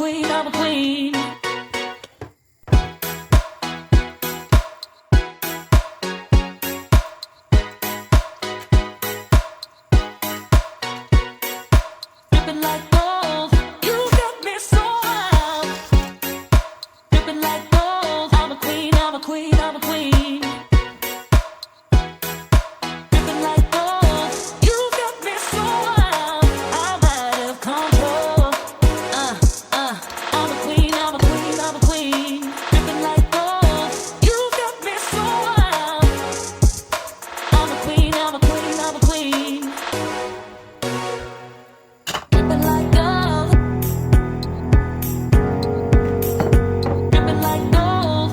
queen, I'm a queen. Dripping like gold, you got me so wild. Dripping like gold, I'm a queen, I'm a queen, I'm a queen. Dripping like gold, you got me so wild. I'm out of control. I'm a queen, I'm a queen, I'm a queen. Dripping like gold, you got me so wild. I'm a queen, I'm a queen, I'm a queen. Dripping like gold. Dripping like gold.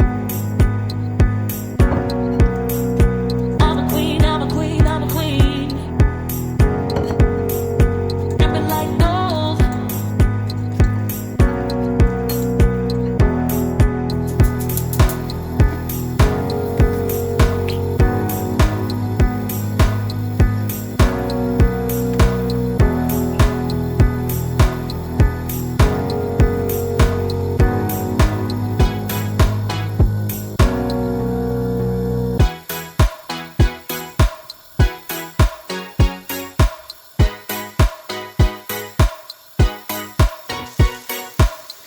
I'm a queen, I'm a queen, I'm a queen. Dripping like gold.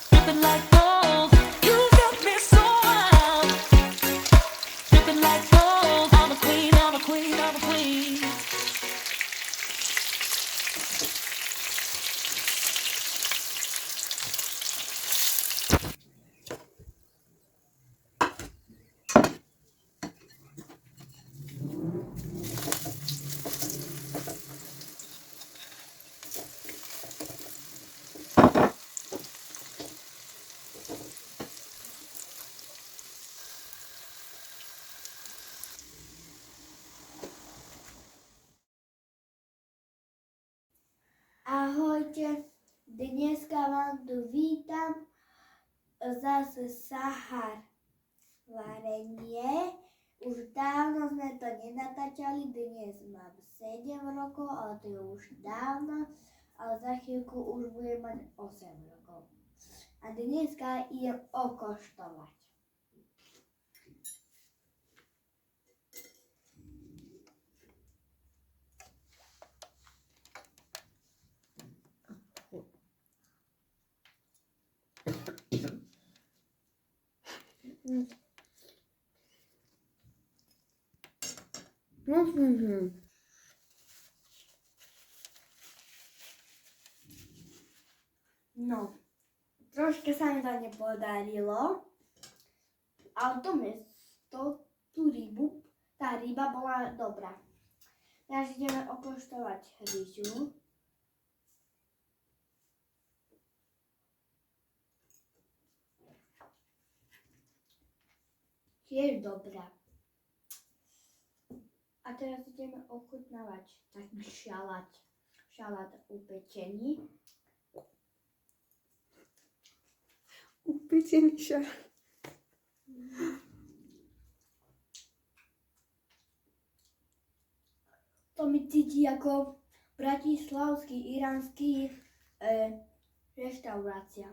Dripping like gold, you got me so wild. Dripping like gold, I'm a queen, I'm a queen, I'm a queen. Ahojte, dneska vám tu vítam zase Sahar varenie. Už dávno sme to nenatáčali, dnes mám 7 rokov, ale to je už dávno, ale za chvíľku už budem mať 8 rokov. A dneska idem okoštovať. No, troška sa mi to nepodarilo, ale tá ryba bola dobrá. Teraz ideme okoštovať ryžu. Tiež dobrá. A teraz ideme ochutnávať taký šalát upečený. Upečený šalát. To mi cíti ako bratislavský iránsky reštaurácia.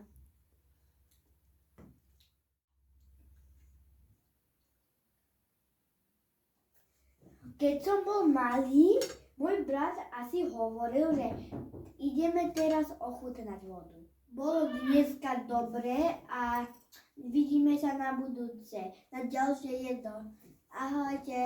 Keď som bol malý, môj brat asi hovoril, že ideme teraz ochutnať vodu. Bolo dneska dobre a vidíme sa na budúce, na ďalšie jedlo. Ahojte.